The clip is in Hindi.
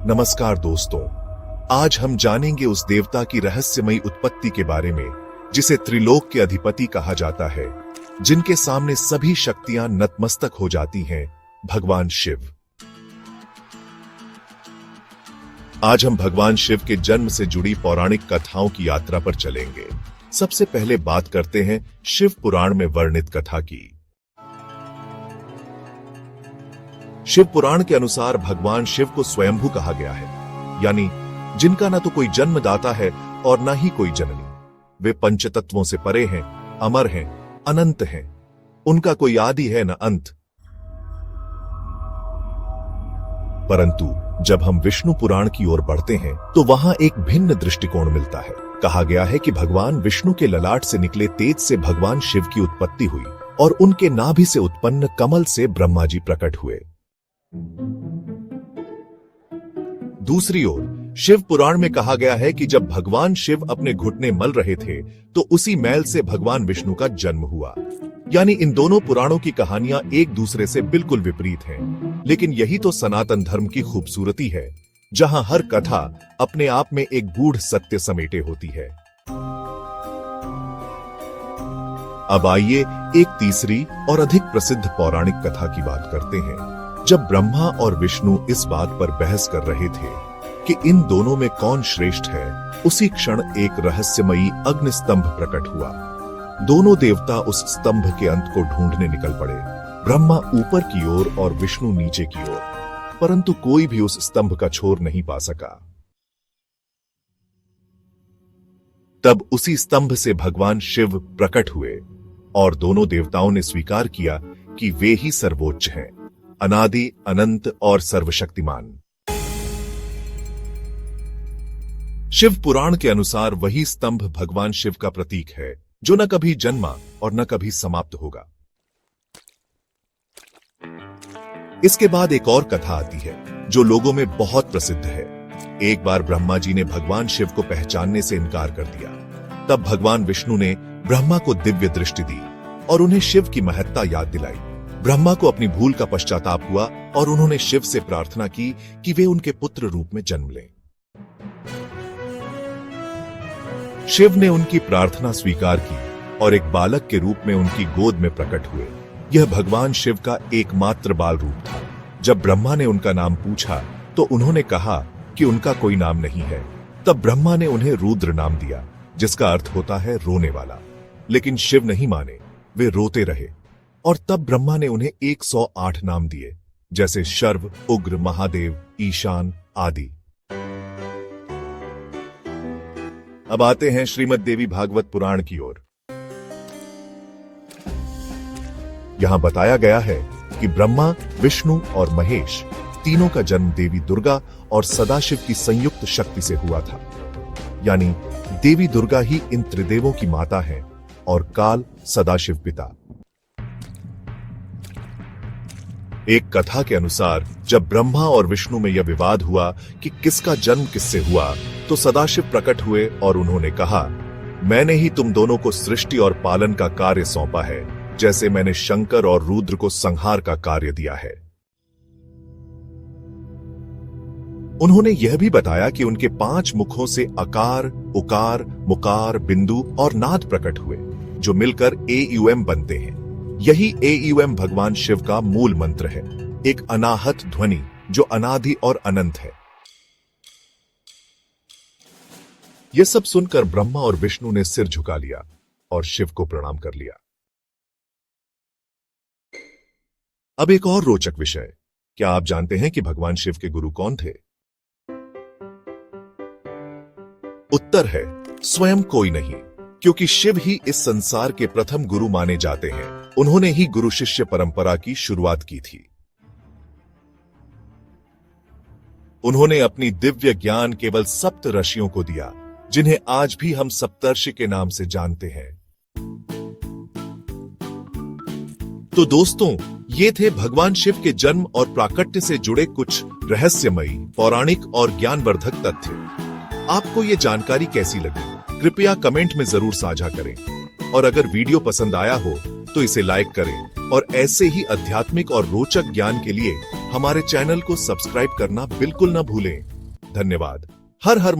नमस्कार दोस्तों, आज हम जानेंगे उस देवता की रहस्यमयी उत्पत्ति के बारे में जिसे त्रिलोक के अधिपति कहा जाता है, जिनके सामने सभी शक्तियां नतमस्तक हो जाती हैं, भगवान शिव। आज हम भगवान शिव के जन्म से जुड़ी पौराणिक कथाओं की यात्रा पर चलेंगे। सबसे पहले बात करते हैं शिव पुराण में वर्णित कथा की। शिव पुराण के अनुसार भगवान शिव को स्वयंभू कहा गया है, यानी जिनका न तो कोई जन्मदाता है और न ही कोई जननी। वे पंचतत्वों से परे हैं, अमर हैं, अनंत हैं। उनका कोई आदि है न अंत। परंतु जब हम विष्णु पुराण की ओर बढ़ते हैं तो वहां एक भिन्न दृष्टिकोण मिलता है। कहा गया है कि भगवान विष्णु के ललाट से निकले तेज से भगवान शिव की उत्पत्ति हुई और उनके नाभि से उत्पन्न कमल से ब्रह्मा जी प्रकट हुए। दूसरी ओर शिव पुराण में कहा गया है कि जब भगवान शिव अपने घुटने मल रहे थे तो उसी मैल से भगवान विष्णु का जन्म हुआ। यानी इन दोनों पुराणों की कहानियां एक दूसरे से बिल्कुल विपरीत हैं, लेकिन यही तो सनातन धर्म की खूबसूरती है, जहां हर कथा अपने आप में एक गूढ़ सत्य समेटे होती है। अब आइए एक तीसरी और अधिक प्रसिद्ध पौराणिक कथा की बात करते हैं। जब ब्रह्मा और विष्णु इस बात पर बहस कर रहे थे कि इन दोनों में कौन श्रेष्ठ है, उसी क्षण एक रहस्यमयी अग्निस्तंभ प्रकट हुआ। दोनों देवता उस स्तंभ के अंत को ढूंढने निकल पड़े, ब्रह्मा ऊपर की ओर और विष्णु नीचे की ओर, परंतु कोई भी उस स्तंभ का छोर नहीं पा सका। तब उसी स्तंभ से भगवान शिव प्रकट हुए और दोनों देवताओं ने स्वीकार किया कि वे ही सर्वोच्च हैं, अनादि, अनंत और सर्वशक्तिमान। शिव पुराण के अनुसार वही स्तंभ भगवान शिव का प्रतीक है, जो न कभी जन्मा और न कभी समाप्त होगा। इसके बाद एक और कथा आती है जो लोगों में बहुत प्रसिद्ध है। एक बार ब्रह्मा जी ने भगवान शिव को पहचानने से इनकार कर दिया। तब भगवान विष्णु ने ब्रह्मा को दिव्य दृष्टि दी और उन्हें शिव की महत्ता याद दिलाई। ब्रह्मा को अपनी भूल का पश्चाताप हुआ और उन्होंने शिव से प्रार्थना की कि वे उनके पुत्र रूप में जन्म लें। शिव ने उनकी प्रार्थना स्वीकार की और एक बालक के रूप में उनकी गोद में प्रकट हुए। यह भगवान शिव का एकमात्र बाल रूप था। जब ब्रह्मा ने उनका नाम पूछा तो उन्होंने कहा कि उनका कोई नाम नहीं है। तब ब्रह्मा ने उन्हें रुद्र नाम दिया, जिसका अर्थ होता है रोने वाला। लेकिन शिव नहीं माने, वे रोते रहे और तब ब्रह्मा ने उन्हें 108 नाम दिए, जैसे शर्व, उग्र, महादेव, ईशान आदि। अब आते हैं श्रीमद् देवी भागवत पुराण की ओर। यहां बताया गया है कि ब्रह्मा, विष्णु और महेश तीनों का जन्म देवी दुर्गा और सदाशिव की संयुक्त शक्ति से हुआ था। यानी देवी दुर्गा ही इन त्रिदेवों की माता है और काल सदाशिव पिता। एक कथा के अनुसार जब ब्रह्मा और विष्णु में यह विवाद हुआ कि किसका जन्म किससे हुआ, तो सदाशिव प्रकट हुए और उन्होंने कहा, मैंने ही तुम दोनों को सृष्टि और पालन का कार्य सौंपा है, जैसे मैंने शंकर और रुद्र को संहार का कार्य दिया है। उन्होंने यह भी बताया कि उनके 5 मुखों से अकार, उकार, मुकार, बिंदु और नाद प्रकट हुए, जो मिलकर AUM बनते हैं। यही AUM भगवान शिव का मूल मंत्र है, एक अनाहत ध्वनि जो अनादि और अनंत है। यह सब सुनकर ब्रह्मा और विष्णु ने सिर झुका लिया और शिव को प्रणाम कर लिया। अब एक और रोचक विषय, क्या आप जानते हैं कि भगवान शिव के गुरु कौन थे? उत्तर है स्वयं कोई नहीं, क्योंकि शिव ही इस संसार के प्रथम गुरु माने जाते हैं। उन्होंने ही गुरु शिष्य परंपरा की शुरुआत की थी। उन्होंने अपनी दिव्य ज्ञान केवल सप्त ऋषियों को दिया, जिन्हें आज भी हम सप्तर्षि के नाम से जानते हैं। तो दोस्तों, ये थे भगवान शिव के जन्म और प्राकट्य से जुड़े कुछ रहस्यमयी, पौराणिक और ज्ञानवर्धक तथ्य। आपको ये जानकारी कैसी लगी? कृपया कमेंट में जरूर साझा करें और अगर वीडियो पसंद आया हो तो इसे लाइक करें और ऐसे ही आध्यात्मिक और रोचक ज्ञान के लिए हमारे चैनल को सब्सक्राइब करना बिल्कुल न भूलें। धन्यवाद। हर हर